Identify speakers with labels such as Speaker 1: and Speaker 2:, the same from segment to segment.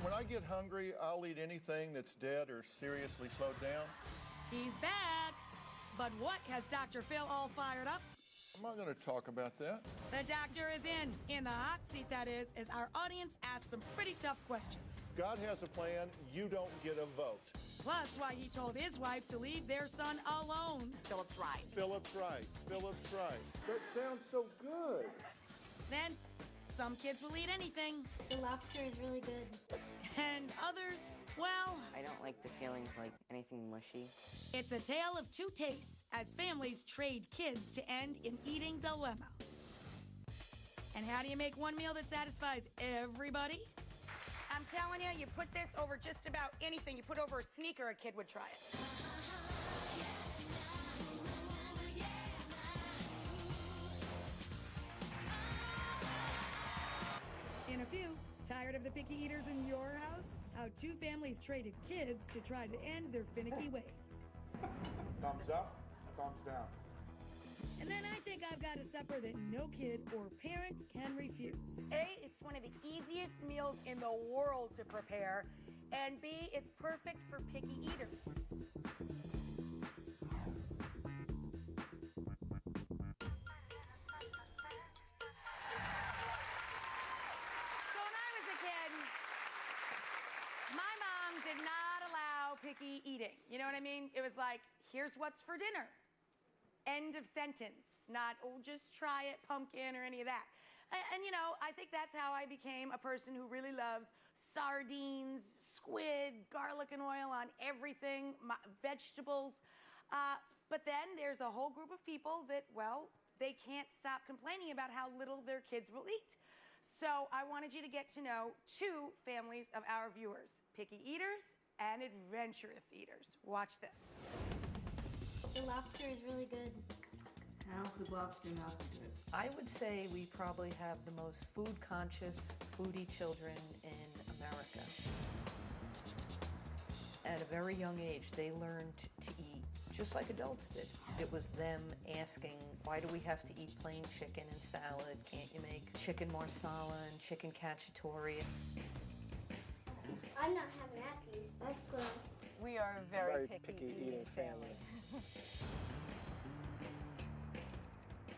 Speaker 1: When I get hungry, I'll eat anything that's dead or seriously slowed down.
Speaker 2: He's bad. But what has Dr. Phil all fired up?
Speaker 1: I'm not going to talk about that.
Speaker 2: The doctor is in the hot seat, that is, as our audience asks some pretty tough questions.
Speaker 1: God has a plan. You don't get a vote.
Speaker 2: Plus, why he told his wife to leave their son alone.
Speaker 3: Philip's right.
Speaker 1: Philip's right. Philip's right. That sounds so good.
Speaker 2: Then, some kids will eat anything.
Speaker 4: The lobster is really good.
Speaker 2: And others, well...
Speaker 3: I don't like the feeling of, like, anything mushy.
Speaker 2: It's a tale of two tastes as families trade kids to end in eating dilemma. And how do you make one meal that satisfies everybody?
Speaker 5: I'm telling you, you put this over just about anything. You put over a sneaker, a kid would try it.
Speaker 2: In a few, tired of the picky eaters in your house? How two families traded kids to try to end their finicky ways.
Speaker 6: Thumbs up, thumbs down.
Speaker 2: And then I think I've got a supper that no kid or parent can refuse.
Speaker 5: A, it's one of the easiest meals in the world to prepare. And B, it's perfect for picky eaters. Did not allow picky eating. You know what I mean? It was like, here's what's for dinner. End of sentence. Not, oh, just try it, pumpkin, or any of that. And you know, I think that's how I became a person who really loves sardines, squid, garlic and oil on everything, vegetables. But then there's a whole group of people that, well, they can't stop complaining about how little their kids will eat. So I wanted you to get to know two families of our viewers, picky eaters and adventurous eaters. Watch this.
Speaker 4: The lobster is really good.
Speaker 7: How could lobster not be good?
Speaker 8: I would say we probably have the most food-conscious, foodie children in America. At a very young age, they learned to eat just like adults did. It was them asking, why do we have to eat plain chicken and salad? Can't you make chicken marsala and chicken cacciatore?
Speaker 4: I'm not having that piece. That's gross.
Speaker 3: We are a very
Speaker 9: picky eating family.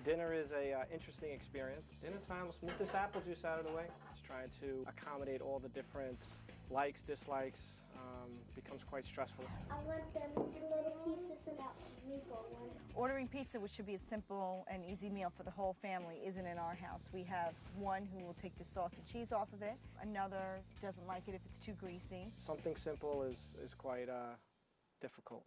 Speaker 9: Dinner is a interesting experience. Dinner time, let's move this apple juice out of the way. It's trying to accommodate all the different likes, dislikes. Becomes quite stressful.
Speaker 4: I want them in little pieces and that meatball one.
Speaker 10: Ordering pizza, which should be a simple and easy meal for the whole family, isn't in our house. We have one who will take the sauce and cheese off of it. Another doesn't like it if it's too greasy.
Speaker 9: Something simple is quite difficult.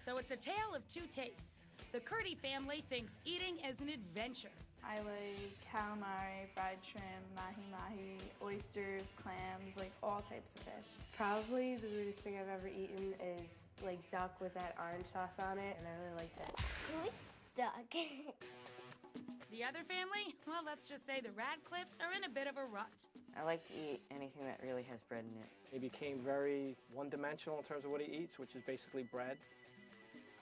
Speaker 2: So it's a tale of two tastes. The Curdy family thinks eating is an adventure.
Speaker 11: I like calamari, fried shrimp, mahi-mahi, oysters, clams, like all types of fish.
Speaker 12: Probably the weirdest thing I've ever eaten is like duck with that orange sauce on it, and I really like that.
Speaker 4: What's duck?
Speaker 2: The other family? Well, let's just say the Radcliffes are in a bit of a rut.
Speaker 3: I like to eat anything that really has bread in it.
Speaker 9: He became very one-dimensional in terms of what he eats, which is basically bread.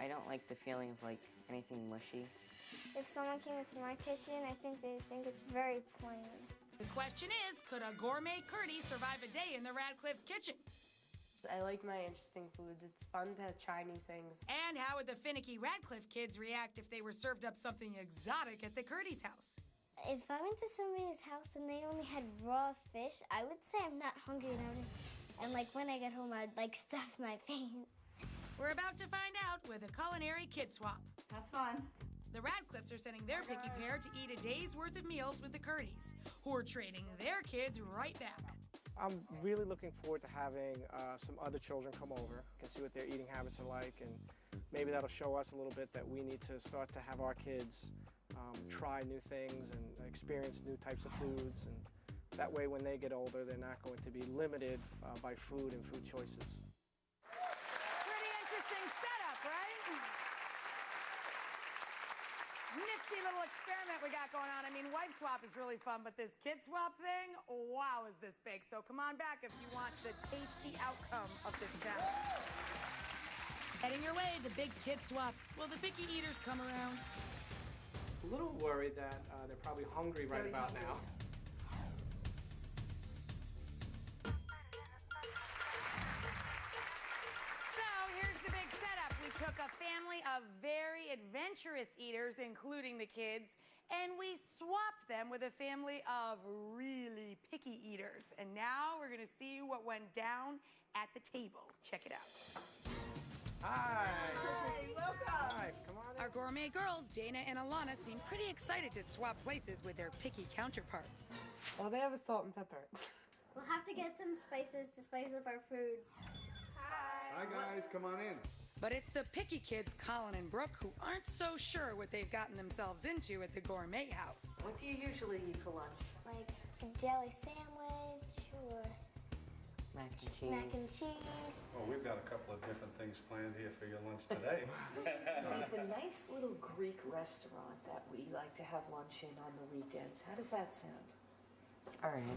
Speaker 3: I don't like the feeling of like anything mushy.
Speaker 4: If someone came into my kitchen, I think they'd think it's very plain.
Speaker 2: The question is, could a gourmet Curdy survive a day in the Radcliffe's kitchen?
Speaker 12: I like my interesting foods. It's fun to try new things.
Speaker 2: And how would the finicky Radcliffe kids react if they were served up something exotic at the Curdy's house?
Speaker 4: If I went to somebody's house and they only had raw fish, I would say I'm not hungry and like when I get home, I'd like stuff my face.
Speaker 2: We're about to find out with a culinary kid swap.
Speaker 10: Have fun.
Speaker 2: The Radcliffes are sending their picky pair to eat a day's worth of meals with the Curdys, who are trading their kids right back.
Speaker 9: I'm really looking forward to having some other children come over and see what their eating habits are like, and maybe that'll show us a little bit that we need to start to have our kids try new things and experience new types of foods, and that way when they get older, they're not going to be limited by food and food choices.
Speaker 5: Pretty interesting setup, right? Nifty little experiment we got going on. I mean, wife swap is really fun, but this kid swap thing, wow, is this big. So come on back if you want the tasty outcome of this challenge.
Speaker 2: Heading your way, the big kid swap. Will the picky eaters come around?
Speaker 9: A little worried that they're probably hungry right about now.
Speaker 5: adventurous eaters, including the kids, and we swapped them with a family of really picky eaters. And now we're gonna see what went down at the table. Check it out.
Speaker 9: Hi.
Speaker 10: Hi, welcome.
Speaker 9: Hi, come on in.
Speaker 2: Our gourmet girls, Dana and Alana, seem pretty excited to swap places with their picky counterparts.
Speaker 12: Well, they have a salt and pepper.
Speaker 4: We'll have to get some spices to spice up our food.
Speaker 6: Hi, guys. Come on in.
Speaker 2: But it's the picky kids, Colin and Brooke, who aren't so sure what they've gotten themselves into at the gourmet house.
Speaker 8: What do you usually eat for lunch?
Speaker 4: Like a jelly sandwich or
Speaker 3: Mac and cheese.
Speaker 4: mac and cheese.
Speaker 13: Well, we've got a couple of different things planned here for your lunch today.
Speaker 8: There's a nice little Greek restaurant that we like to have lunch in on the weekends. How does that sound?
Speaker 3: All right.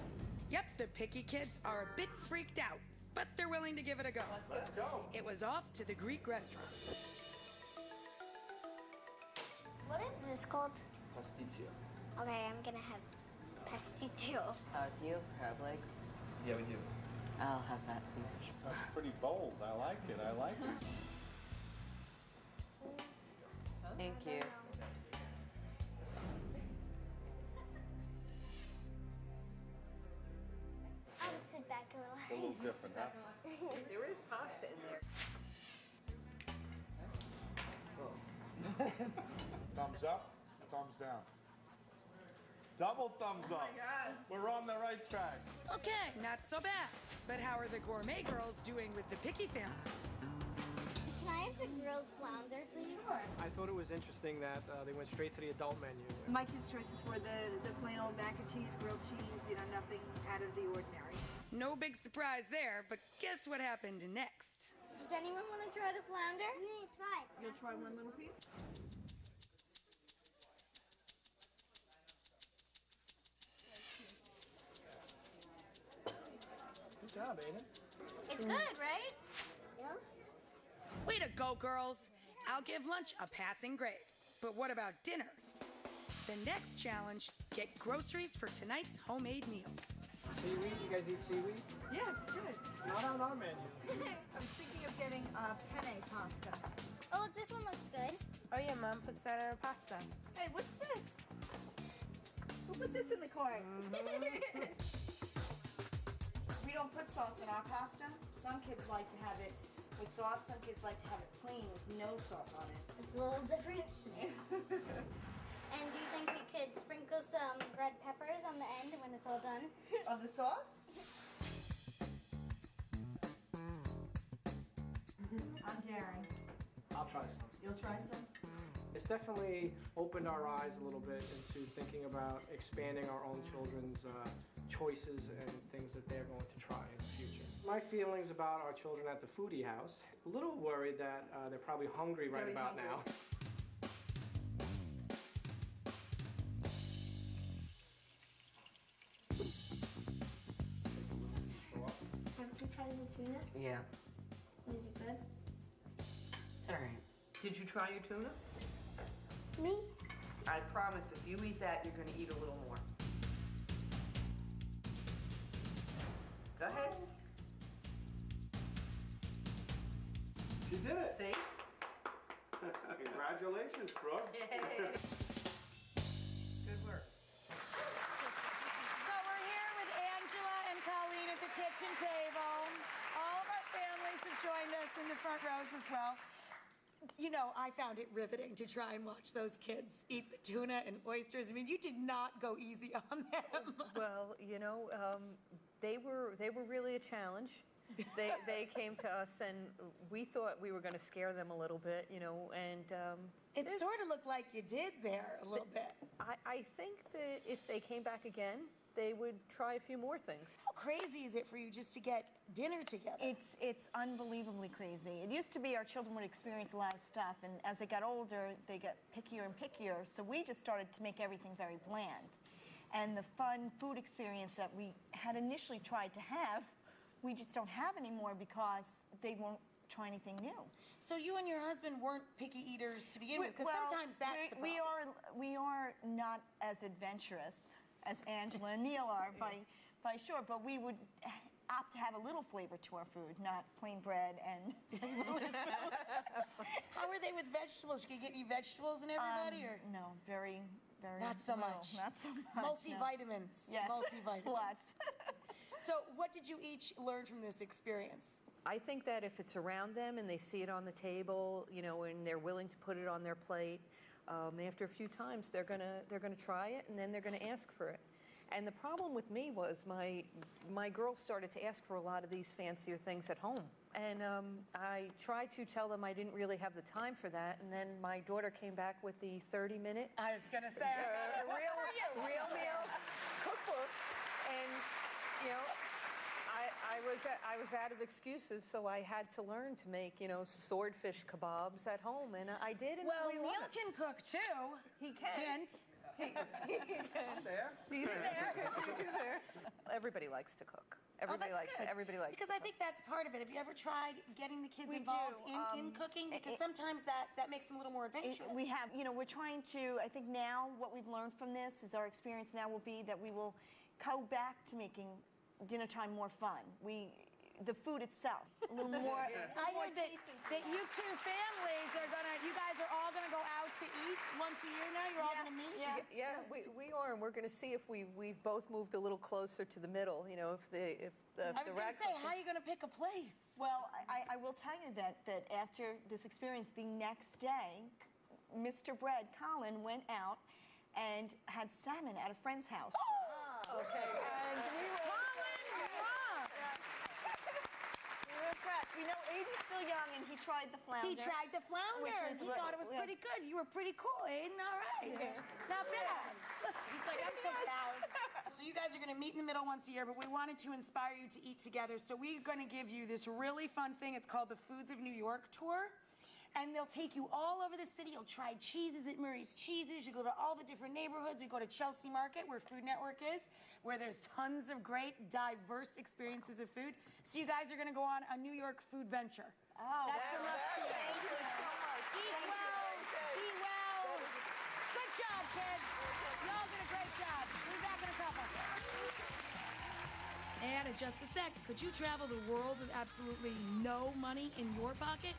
Speaker 2: Yep, the picky kids are a bit freaked out, but they're willing to give it a go.
Speaker 9: Let's go.
Speaker 2: It was off to the Greek restaurant.
Speaker 4: What is this called?
Speaker 14: Pasticcio.
Speaker 4: Okay, I'm gonna have pasticcio.
Speaker 3: How do you? Crab legs?
Speaker 14: Yeah, we do.
Speaker 3: I'll have that, please.
Speaker 1: That's pretty bold. I like it. I like it.
Speaker 3: Thank you.
Speaker 4: I'll just sit back and relax.
Speaker 1: It's a little different, huh?
Speaker 8: There is pasta in there.
Speaker 6: Thumbs up, thumbs down.
Speaker 1: Double thumbs up. We're on the right track.
Speaker 2: Okay, not so bad. But how are the gourmet girls doing with the picky family?
Speaker 4: Can I have the grilled flounder, please?
Speaker 9: I thought it was interesting that they went straight to the adult menu.
Speaker 10: My kids' choices were the plain old mac and cheese, grilled cheese, nothing out of the ordinary.
Speaker 2: No big surprise there, but guess what happened next?
Speaker 4: Does anyone want to try the flounder? I'm gonna try.
Speaker 10: You'll try one little piece?
Speaker 9: Good job, Aiden.
Speaker 4: It's good, right? Yeah.
Speaker 2: Way to go, girls. I'll give lunch a passing grade. But what about dinner? The next challenge, get groceries for tonight's homemade meals.
Speaker 9: Seaweed? You guys eat seaweed?
Speaker 10: Yeah, it's good.
Speaker 9: It's not on our menu.
Speaker 10: I was thinking of getting penne pasta.
Speaker 4: Oh, look, this one looks good.
Speaker 12: Oh yeah, Mom puts that in her pasta.
Speaker 10: Hey, what's this? Who put this in the cart? We don't put sauce in our pasta. Some kids like to have it with sauce. Some kids like to have it plain with no sauce on it.
Speaker 4: It's a little different. And do you think we could sprinkle some red peppers on the end when it's all done?
Speaker 10: Of the sauce? I'm daring.
Speaker 9: I'll try some.
Speaker 10: You'll try some?
Speaker 9: It's definitely opened our eyes a little bit into thinking about expanding our own children's choices and things that they're going to try in the future. My feelings about our children at the foodie house, a little worried that they're probably hungry right about now.
Speaker 4: Have you tried the tuna?
Speaker 3: Yeah.
Speaker 4: Is it good?
Speaker 3: It's all right.
Speaker 8: Did you try your tuna?
Speaker 4: Me?
Speaker 8: I promise if you eat that, you're going to eat a little more. Go ahead.
Speaker 1: She did it.
Speaker 8: See?
Speaker 1: Congratulations, Brooke.
Speaker 8: Good work.
Speaker 5: So we're here with Angela and Colleen at the kitchen table. All of our families have joined us in the front rows as well. You know, I found it riveting to try and watch those kids eat the tuna and oysters. I mean, you did not go easy on them.
Speaker 8: Well, they were really a challenge. They came to us, and we thought we were going to scare them a little bit, and
Speaker 5: It sort of looked like you did there a little bit.
Speaker 8: I think that if they came back again, they would try a few more things.
Speaker 5: How crazy is it for you just to get dinner together?
Speaker 10: It's unbelievably crazy. It used to be our children would experience a lot of stuff, and as they got older, they got pickier and pickier, so we just started to make everything very bland. And the fun food experience that we had initially tried to have, we just don't have anymore because they won't try anything new.
Speaker 5: So you and your husband weren't picky eaters to begin with, because sometimes that's the problem.
Speaker 10: We are not as adventurous as Angela and Neil are, by sure, but we would opt to have a little flavor to our food, not plain bread and
Speaker 5: How are they with vegetables? You can get any vegetables and everybody, or
Speaker 10: no, very, very
Speaker 5: not so
Speaker 10: little.
Speaker 5: much.
Speaker 10: Not so much.
Speaker 5: Multivitamins.
Speaker 10: Yes.
Speaker 5: Multivitamins.
Speaker 10: Lots.
Speaker 5: So, what did you each learn from this experience?
Speaker 8: I think that if it's around them and they see it on the table, you know, and they're willing to put it on their plate, after a few times they're gonna try it, and then they're gonna ask for it. And the problem with me was my girls started to ask for a lot of these fancier things at home. And I tried to tell them I didn't really have the time for that. And then my daughter came back with the 30-minute.
Speaker 5: I was going to say,
Speaker 8: real meal cookbook. And, you know, I was out of excuses, so I had to learn to make, you know, swordfish kebabs at home. And I did, and
Speaker 5: well,
Speaker 8: we
Speaker 5: Neil
Speaker 8: love it.
Speaker 5: can cook, too.
Speaker 8: He can.
Speaker 5: Hint.
Speaker 8: I'm there. He's there. He's there. Everybody likes to cook. Everybody likes
Speaker 5: good.
Speaker 8: Everybody likes
Speaker 5: because
Speaker 8: to
Speaker 5: I think that's part of it. Have you ever tried getting the kids
Speaker 10: We
Speaker 5: involved
Speaker 10: do.
Speaker 5: in cooking? Because sometimes that makes them a little more adventurous.
Speaker 10: We have, you know, we're trying to, I think now what we've learned from this is our experience now will be that we will go back to making dinner time more fun. The food itself, a little more.
Speaker 5: I heard that you two families you guys are all gonna go out to eat once a year now. You're all gonna meet.
Speaker 8: Yeah, we are, and we're going to see if we've both moved a little closer to the middle. You know, if the
Speaker 5: I was gonna say, how are you gonna pick a place?
Speaker 10: Well, I will tell you that after this experience, the next day, Mr. Bread, Colin, went out and had salmon at a friend's house.
Speaker 5: Oh!
Speaker 8: Okay.
Speaker 10: And we were We know Aiden's still young, and he tried the flounder.
Speaker 5: He tried the flounder. He thought it was pretty good. You were pretty cool, Aiden. All right. Not bad. He's like, I'm so proud. So you guys are going to meet in the middle once a year, but we wanted to inspire you to eat together. So we're going to give you this really fun thing. It's called the Foods of New York tour. And they'll take you all over the city. You'll try cheeses at Murray's Cheeses. You go to all the different neighborhoods. You go to Chelsea Market, where Food Network is, where there's tons of great, diverse experiences of food. So you guys are going to go on a New York food venture.
Speaker 10: Oh,
Speaker 5: that's the must see.
Speaker 10: Thank you so much.
Speaker 5: Eat well. Eat well. Good job, kids. Y'all did a great job. We'll be back in a couple. And in just a sec, could you travel the world with absolutely no money in your pocket?